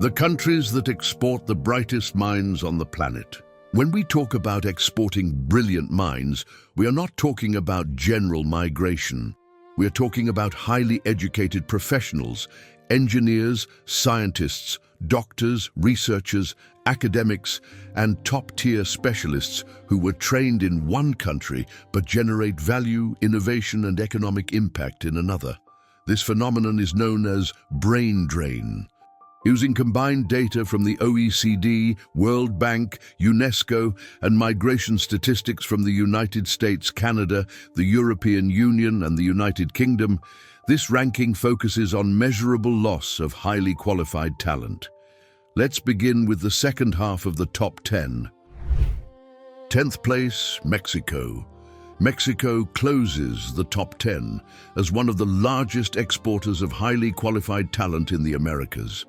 The countries that export the brightest minds on the planet. When we talk about exporting brilliant minds, we are not talking about general migration. We are talking about highly educated professionals, engineers, scientists, doctors, researchers, academics, and top-tier specialists who were trained in one country but generate value, innovation, and economic impact in another. This phenomenon is known as brain drain. Using combined data from the OECD, World Bank, UNESCO, and migration statistics from the United States, Canada, the European Union, and the United Kingdom, this ranking focuses on measurable loss of highly qualified talent. Let's begin with the second half of the top 10. 10th place, Mexico. Mexico closes the top 10 as one of the largest exporters of highly qualified talent in the Americas.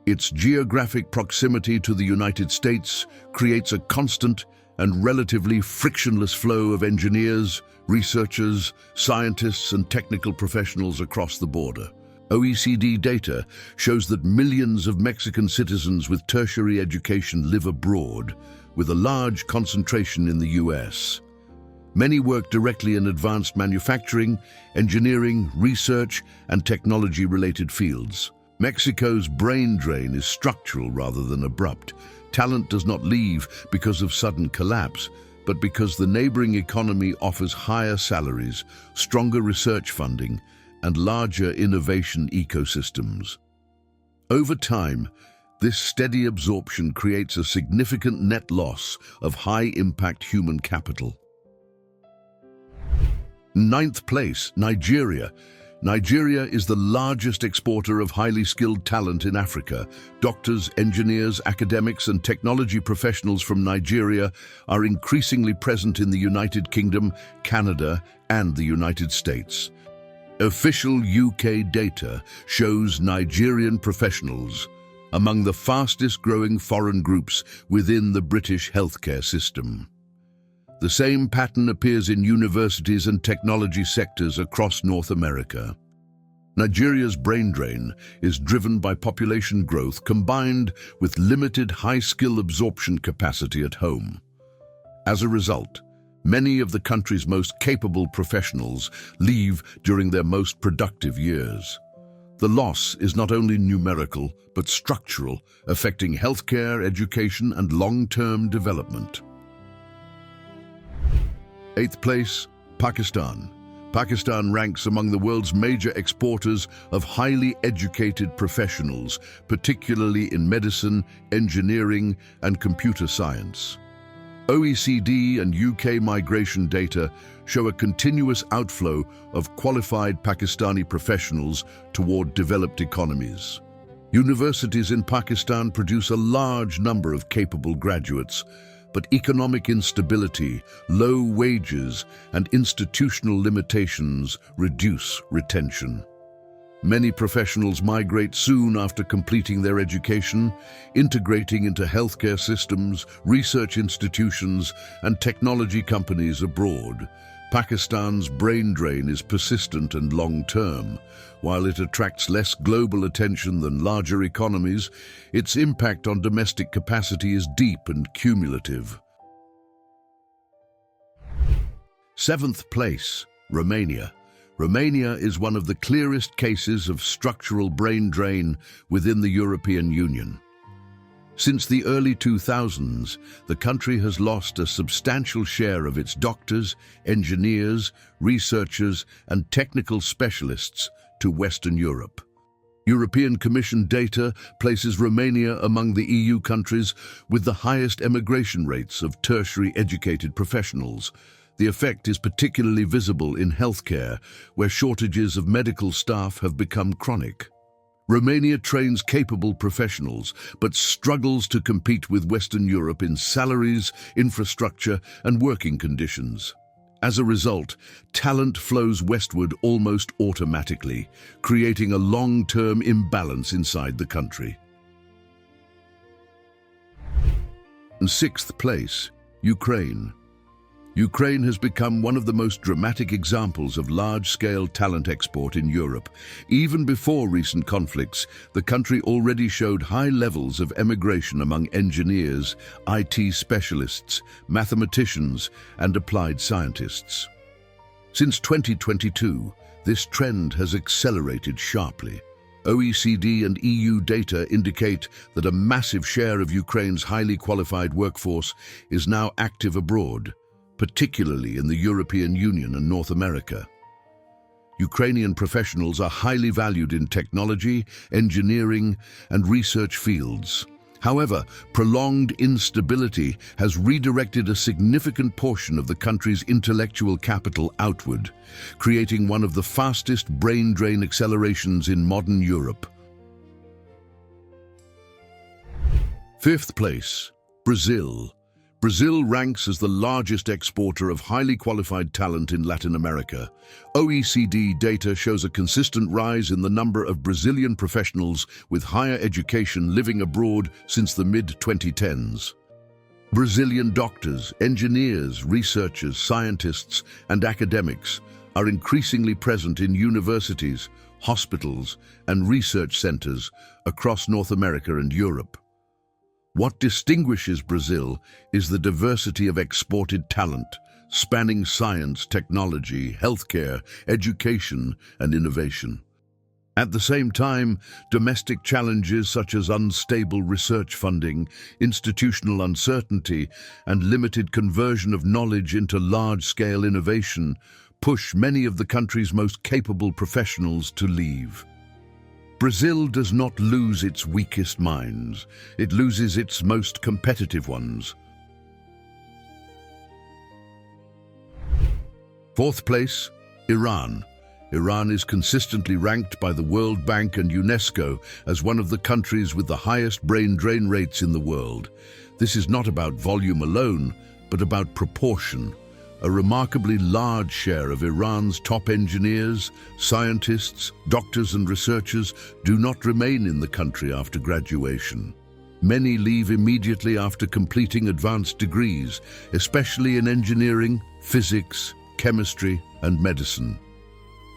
Its geographic proximity to the United States creates a constant and relatively frictionless flow of engineers, researchers, scientists, and technical professionals across the border. OECD data shows that millions of Mexican citizens with tertiary education live abroad, with a large concentration in the US. Many work directly in advanced manufacturing, engineering, research, and technology-related fields. Mexico's brain drain is structural rather than abrupt. Talent does not leave because of sudden collapse, but because the neighboring economy offers higher salaries, stronger research funding, and larger innovation ecosystems. Over time, this steady absorption creates a significant net loss of high-impact human capital. 9th place, Nigeria. Nigeria is the largest exporter of highly skilled talent in Africa. Doctors, engineers, academics, and technology professionals from Nigeria are increasingly present in the United Kingdom, Canada, and the United States. Official UK data shows Nigerian professionals among the fastest-growing foreign groups within the British healthcare system. The same pattern appears in universities and technology sectors across North America. Nigeria's brain drain is driven by population growth combined with limited high-skill absorption capacity at home. As a result, many of the country's most capable professionals leave during their most productive years. The loss is not only numerical, but structural, affecting healthcare, education, and long-term development. 8th place, Pakistan. Pakistan ranks among the world's major exporters of highly educated professionals, particularly in medicine, engineering, and computer science. OECD and UK migration data show a continuous outflow of qualified Pakistani professionals toward developed economies. Universities in Pakistan produce a large number of capable graduates, but economic instability, low wages, and institutional limitations reduce retention. Many professionals migrate soon after completing their education, integrating into healthcare systems, research institutions, and technology companies abroad. Pakistan's brain drain is persistent and long-term. While it attracts less global attention than larger economies, its impact on domestic capacity is deep and cumulative. 7th place, Romania. Romania is one of the clearest cases of structural brain drain within the European Union. Since the early 2000s, the country has lost a substantial share of its doctors, engineers, researchers, and technical specialists to Western Europe. European Commission data places Romania among the EU countries with the highest emigration rates of tertiary educated professionals. The effect is particularly visible in healthcare, where shortages of medical staff have become chronic. Romania trains capable professionals, but struggles to compete with Western Europe in salaries, infrastructure, and working conditions. As a result, talent flows westward almost automatically, creating a long-term imbalance inside the country. 6th place, Ukraine. Ukraine has become one of the most dramatic examples of large-scale talent export in Europe. Even before recent conflicts, the country already showed high levels of emigration among engineers, IT specialists, mathematicians, and applied scientists. Since 2022, this trend has accelerated sharply. OECD and EU data indicate that a massive share of Ukraine's highly qualified workforce is now active abroad, particularly in the European Union and North America. Ukrainian professionals are highly valued in technology, engineering, and research fields. However, prolonged instability has redirected a significant portion of the country's intellectual capital outward, creating one of the fastest brain drain accelerations in modern Europe. Fifth place, Brazil. Brazil ranks as the largest exporter of highly qualified talent in Latin America. OECD data shows a consistent rise in the number of Brazilian professionals with higher education living abroad since the mid-2010s. Brazilian doctors, engineers, researchers, scientists, and academics are increasingly present in universities, hospitals, and research centers across North America and Europe. What distinguishes Brazil is the diversity of exported talent, spanning science, technology, healthcare, education, and innovation. At the same time, domestic challenges such as unstable research funding, institutional uncertainty, and limited conversion of knowledge into large-scale innovation push many of the country's most capable professionals to leave. Brazil does not lose its weakest minds, it loses its most competitive ones. Fourth place, Iran. Iran is consistently ranked by the World Bank and UNESCO as one of the countries with the highest brain drain rates in the world. This is not about volume alone, but about proportion. A remarkably large share of Iran's top engineers, scientists, doctors and researchers do not remain in the country after graduation. Many leave immediately after completing advanced degrees, especially in engineering, physics, chemistry and medicine.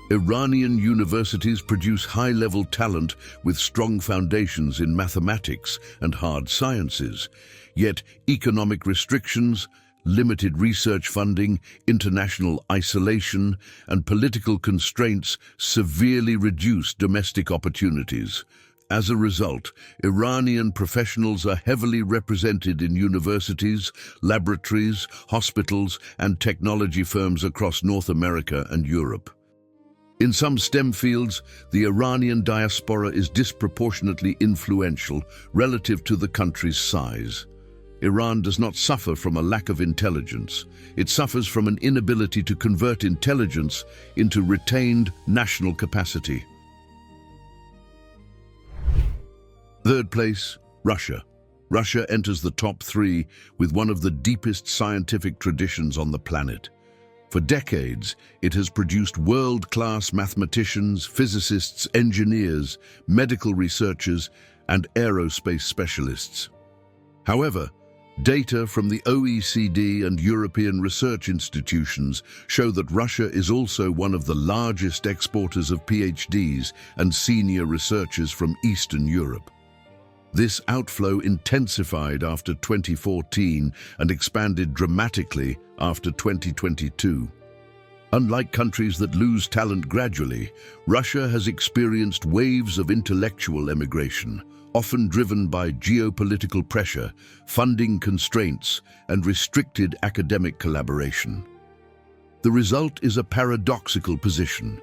Iranian universities produce high-level talent with strong foundations in mathematics and hard sciences, yet economic restrictions, limited research funding, international isolation, and political constraints severely reduce domestic opportunities. As a result, Iranian professionals are heavily represented in universities, laboratories, hospitals, and technology firms across North America and Europe. In some STEM fields, the Iranian diaspora is disproportionately influential relative to the country's size. Iran does not suffer from a lack of intelligence. It suffers from an inability to convert intelligence into retained national capacity. Third place, Russia. Russia enters the top 3 with one of the deepest scientific traditions on the planet. For decades, it has produced world-class mathematicians, physicists, engineers, medical researchers, and aerospace specialists. However, data from the OECD and European research institutions show that Russia is also one of the largest exporters of PhDs and senior researchers from Eastern Europe. This outflow intensified after 2014 and expanded dramatically after 2022. Unlike countries that lose talent gradually, Russia has experienced waves of intellectual emigration, often driven by geopolitical pressure, funding constraints, and restricted academic collaboration. The result is a paradoxical position.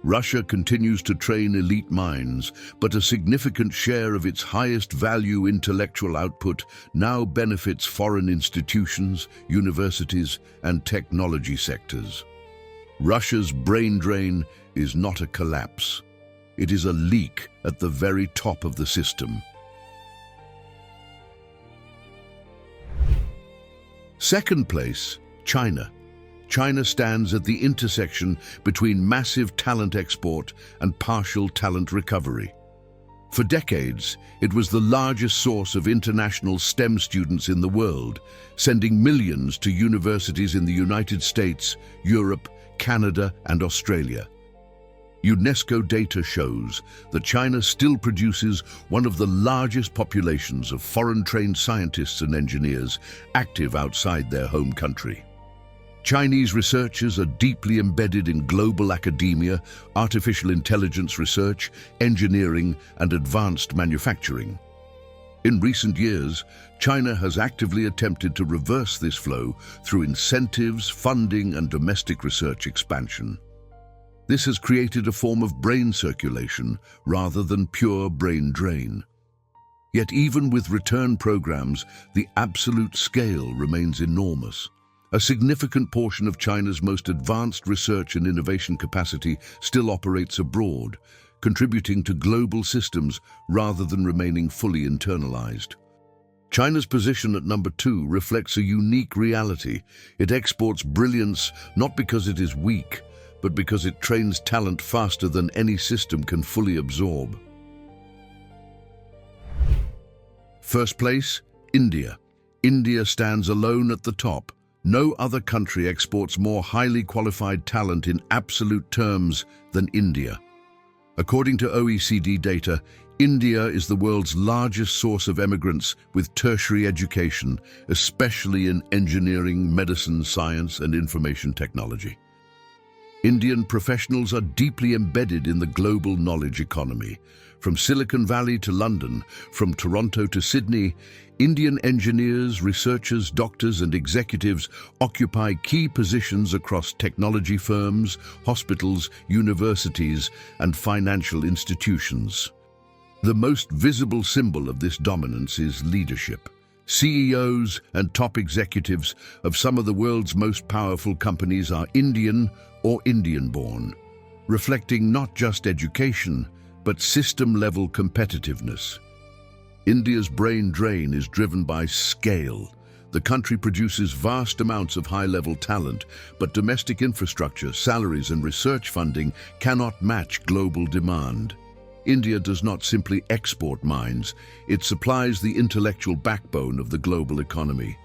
Russia continues to train elite minds, but a significant share of its highest value intellectual output now benefits foreign institutions, universities, and technology sectors. Russia's brain drain is not a collapse. It is a leak at the very top of the system. Second place, China. China stands at the intersection between massive talent export and partial talent recovery. For decades, it was the largest source of international STEM students in the world, sending millions to universities in the United States, Europe, Canada, and Australia. UNESCO data shows that China still produces one of the largest populations of foreign-trained scientists and engineers active outside their home country. Chinese researchers are deeply embedded in global academia, artificial intelligence research, engineering, and advanced manufacturing. In recent years, China has actively attempted to reverse this flow through incentives, funding, and domestic research expansion. This has created a form of brain circulation rather than pure brain drain. Yet even with return programs, the absolute scale remains enormous. A significant portion of China's most advanced research and innovation capacity still operates abroad, contributing to global systems rather than remaining fully internalized. China's position at number 2 reflects a unique reality. It exports brilliance not because it is weak, but because it trains talent faster than any system can fully absorb. First place, India. India stands alone at the top. No other country exports more highly qualified talent in absolute terms than India. According to OECD data, India is the world's largest source of immigrants with tertiary education, especially in engineering, medicine, science, and information technology. Indian professionals are deeply embedded in the global knowledge economy. From Silicon Valley to London, from Toronto to Sydney, Indian engineers, researchers, doctors, and executives occupy key positions across technology firms, hospitals, universities, and financial institutions. The most visible symbol of this dominance is leadership. CEOs and top executives of some of the world's most powerful companies are Indian or Indian-born, reflecting not just education, but system-level competitiveness. India's brain drain is driven by scale. The country produces vast amounts of high-level talent, but domestic infrastructure, salaries, and research funding cannot match global demand. India does not simply export minds, it supplies the intellectual backbone of the global economy.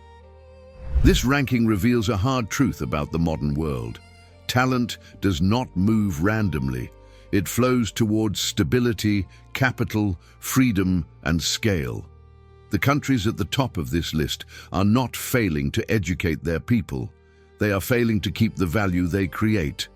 This ranking reveals a hard truth about the modern world. Talent does not move randomly. It flows towards stability, capital, freedom, and scale. The countries at the top of this list are not failing to educate their people. They are failing to keep the value they create.